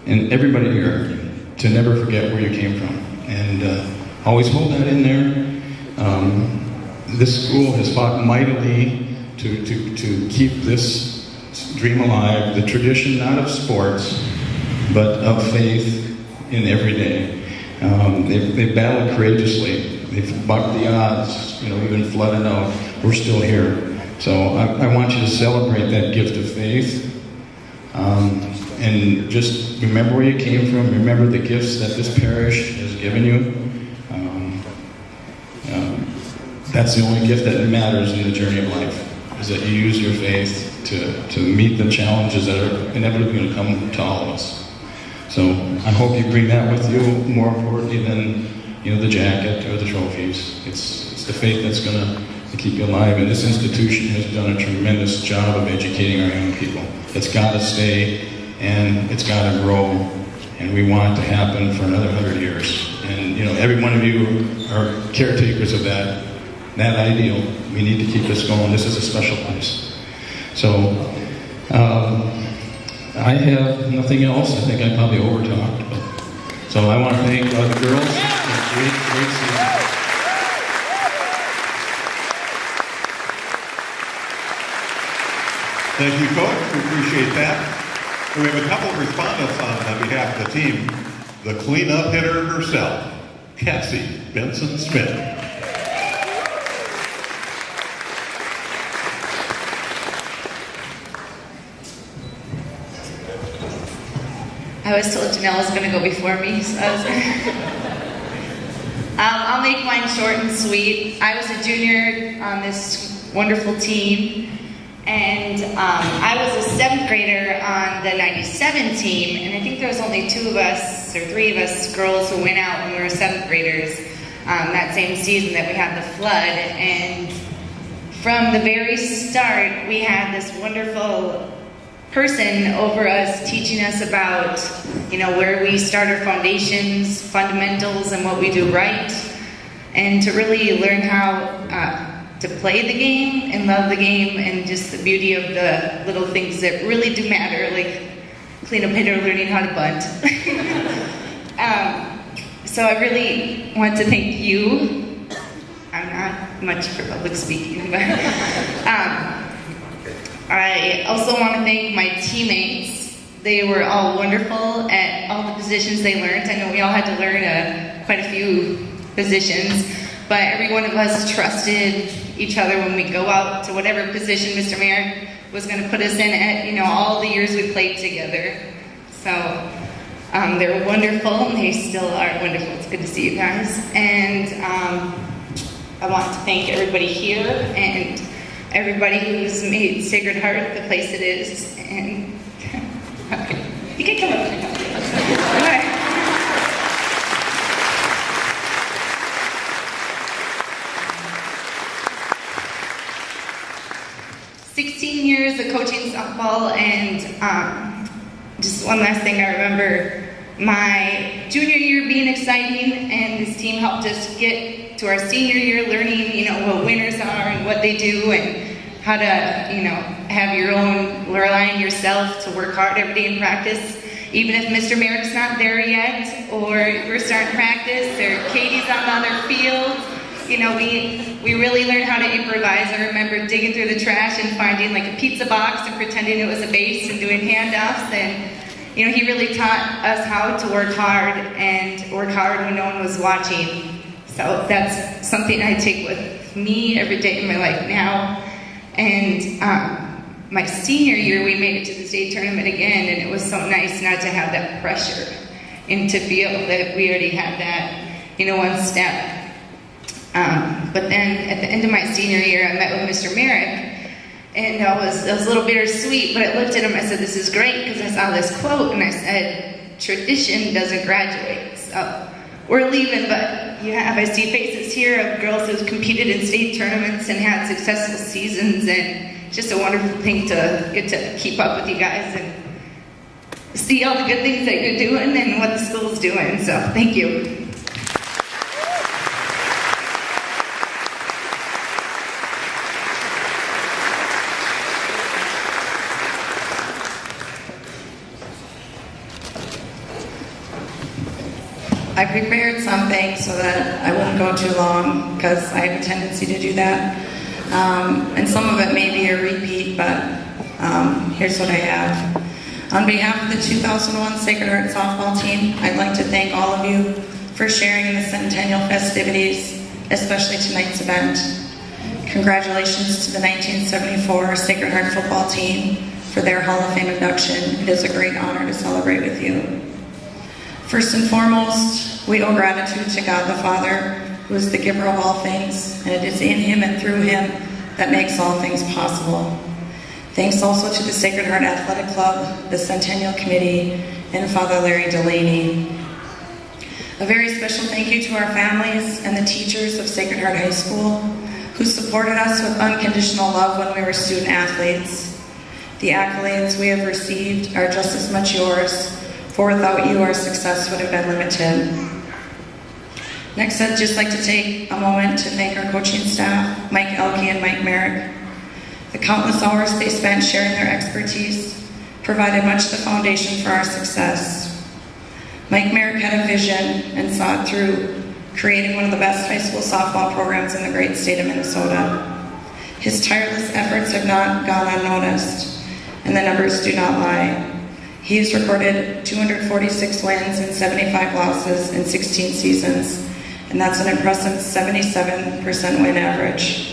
and everybody here to never forget where you came from, and always hold that in there. This school has fought mightily to keep this dream alive, the tradition not of sports, but of faith in every day. They've battled courageously. They've bucked the odds, even flooded out. We're still here. So I want you to celebrate that gift of faith. And just remember where you came from. Remember the gifts that this parish has given you. That's the only gift that matters in the journey of life, is that you use your faith to meet the challenges that are inevitably going to come to all of us. So I hope you bring that with you, more importantly than the jacket or the trophies. It's the faith that's going to keep you alive. And this institution has done a tremendous job of educating our young people. It's got to stay, and it's got to grow, and we want it to happen for another 100 years. And every one of you are caretakers of that ideal. We need to keep this going. This is a special place. So I have nothing else. I think I probably overtalked. So I want to thank the girls. Great season. Thank you, Coach. We appreciate that. We have a couple of respondents on behalf of the team. The cleanup hitter herself, Cassie Benson-Smith. I was told Janelle was going to go before me, so I was I'll make mine short and sweet. I was a junior on this wonderful team, and I was a 7th grader on the 97 team, and I think there was only 2 of us, or 3 of us girls who went out when we were 7th graders that same season that we had the flood. And from the very start, we had this wonderful person over us teaching us about, where we start our foundations, fundamentals, and what we do right, and to really learn how to play the game and love the game, and just the beauty of the little things that really do matter, like cleanup hitter learning how to bunt. So I really want to thank you. I'm not much for public speaking, but I also want to thank my teammates. They were all wonderful at all the positions they learned. I know we all had to learn quite a few positions, but every one of us trusted each other when we go out to whatever position Mr. Merrick was going to put us in at, all the years we played together. So they're wonderful, and they still are wonderful. It's good to see you guys. And I want to thank everybody here, and everybody who's made Sacred Heart the place it is. And you can come up and help me. All right. Years of coaching softball, and just one last thing I remember, my junior year being exciting, and this team helped us get to our senior year learning, what winners are and what they do, and how to, have your own, rely on yourself to work hard every day in practice, even if Mr. Merrick's not there yet, or we're starting practice, or Katie's on the other field. We really learned how to improvise. I remember digging through the trash and finding like a pizza box and pretending it was a base and doing handoffs. And, he really taught us how to work hard and work hard when no one was watching. So that's something I take with me every day in my life now. And my senior year, we made it to the state tournament again, and it was so nice not to have that pressure and to feel that we already had that, one step. But then at the end of my senior year, I met with Mr. Merrick, and it was a little bittersweet, but I looked at him, I said, this is great, because I saw this quote, and I said, tradition doesn't graduate. So we're leaving, but I see faces here of girls who've competed in state tournaments and had successful seasons, and it's just a wonderful thing to get to keep up with you guys and see all the good things that you're doing and what the school's doing. So thank you. I prepared something so that I wouldn't go too long because I have a tendency to do that. And some of it may be a repeat, but here's what I have. On behalf of the 2001 Sacred Heart softball team, I'd like to thank all of you for sharing in the Centennial festivities, especially tonight's event. Congratulations to the 1974 Sacred Heart football team for their Hall of Fame induction. It is a great honor to celebrate with you. First and foremost, we owe gratitude to God the Father, who is the giver of all things, and it is in Him and through Him that makes all things possible. Thanks also to the Sacred Heart Athletic Club, the Centennial Committee, and Father Larry Delaney. A very special thank you to our families and the teachers of Sacred Heart High School who supported us with unconditional love when we were student athletes. The accolades we have received are just as much yours, for without you our success would have been limited. Next, I'd just like to take a moment to thank our coaching staff, Mike Elke and Mike Merrick. The countless hours they spent sharing their expertise provided much the foundation for our success. Mike Merrick had a vision and saw it through, creating one of the best high school softball programs in the great state of Minnesota. His tireless efforts have not gone unnoticed, and the numbers do not lie. He has recorded 246 wins and 75 losses in 16 seasons, and that's an impressive 77% win average.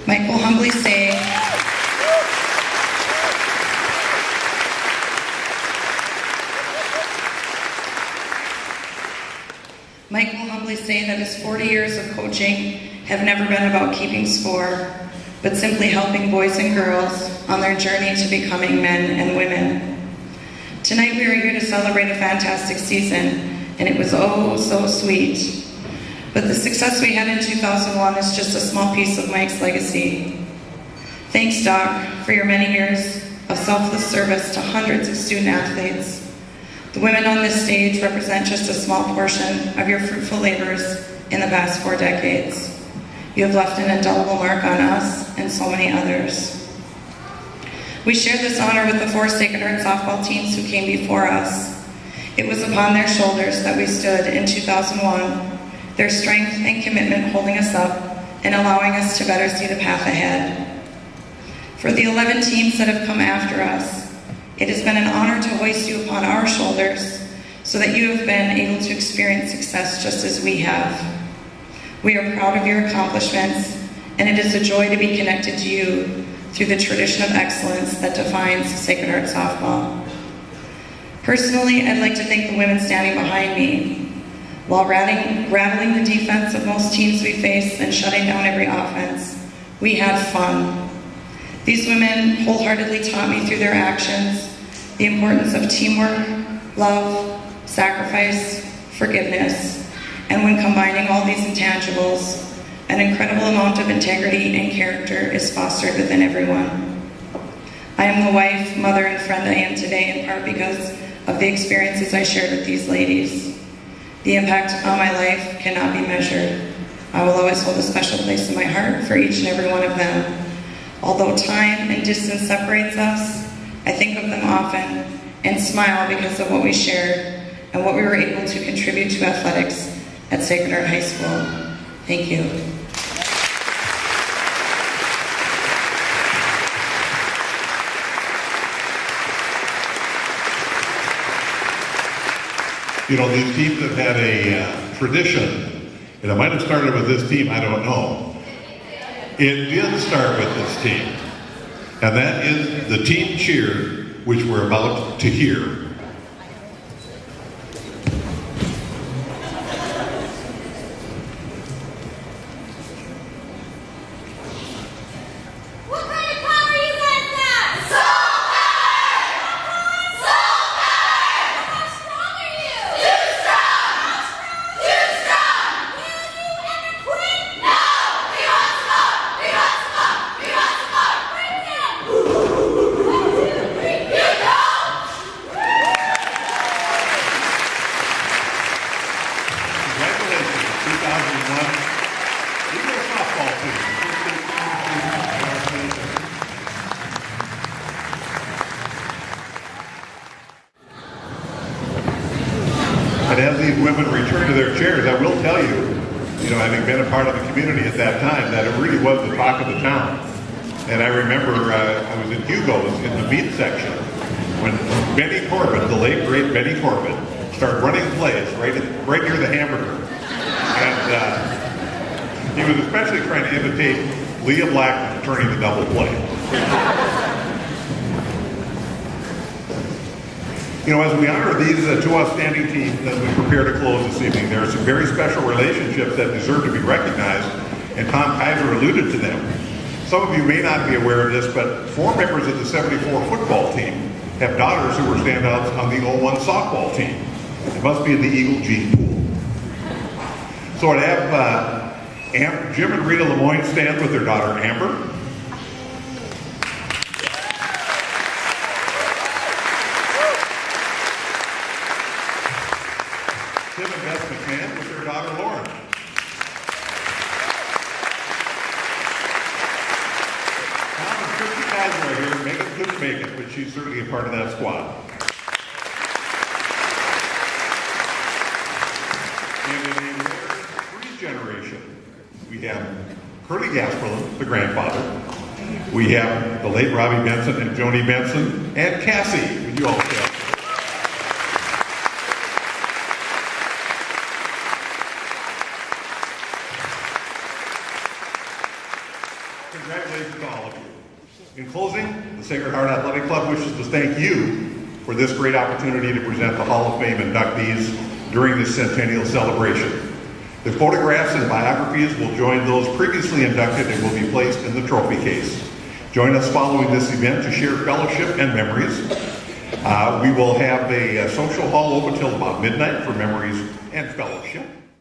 Mike will humbly say, that his 40 years of coaching have never been about keeping score, but simply helping boys and girls on their journey to becoming men and women. Tonight we are here to celebrate a fantastic season, and it was oh so sweet. But the success we had in 2001 is just a small piece of Mike's legacy. Thanks, Doc, for your many years of selfless service to hundreds of student athletes. The women on this stage represent just a small portion of your fruitful labors in the past 4 decades. You have left an indelible mark on us and so many others. We share this honor with the 4 Sacred Heart softball teams who came before us. It was upon their shoulders that we stood in 2001, their strength and commitment holding us up and allowing us to better see the path ahead. For the 11 teams that have come after us, it has been an honor to hoist you upon our shoulders so that you have been able to experience success just as we have. We are proud of your accomplishments, and it is a joy to be connected to you through the tradition of excellence that defines Sacred Heart softball. Personally, I'd like to thank the women standing behind me. While rattling the defense of most teams we face and shutting down every offense, we had fun. These women wholeheartedly taught me through their actions the importance of teamwork, love, sacrifice, forgiveness, and when combining all these intangibles, an incredible amount of integrity and character is fostered within everyone. I am the wife, mother, and friend I am today in part because of the experiences I shared with these ladies. The impact on my life cannot be measured. I will always hold a special place in my heart for each and every one of them. Although time and distance separates us, I think of them often and smile because of what we shared and what we were able to contribute to athletics at Sacred Heart High School. Thank you. You know, these teams have had a tradition, and it might have started with this team, I don't know. It did start with this team, and that is the team cheer, which we're about to hear. And as these women return to their chairs, I will tell you, having been a part of the community at that time, that it really was the talk of the town. And I remember I was in Hugo's in the meat section when Benny Corbett, the late great Benny Corbett, started running plays right near the hamburger. And he was especially trying to imitate Leah Blackman turning the double play. As we honor these two outstanding teams as we prepare to close this evening, there are some very special relationships that deserve to be recognized, and Tom Kaiser alluded to them. Some of you may not be aware of this, but 4 members of the 74 football team have daughters who were standouts on the 01 softball team. It must be in the Eagle gene pool. So I'd have Jim and Rita Lemoyne stand with their daughter Amber. Tim and Beth McMahon with their daughter Lauren. Tom and Christy Kaiser are here. Megan couldn't make it, but she's certainly a part of that squad. And in the Freeze generation, we have Curly Gasperlin, the grandfather. We have the late Robbie Benson and Joni Benson, and Cassie. Would you all say? Congratulations to all of you. In closing, the Sacred Heart Athletic Club wishes to thank you for this great opportunity to present the Hall of Fame inductees during this Centennial celebration. The photographs and biographies will join those previously inducted and will be placed in the trophy case. Join us following this event to share fellowship and memories. We will have a social hall open till about midnight for memories and fellowship.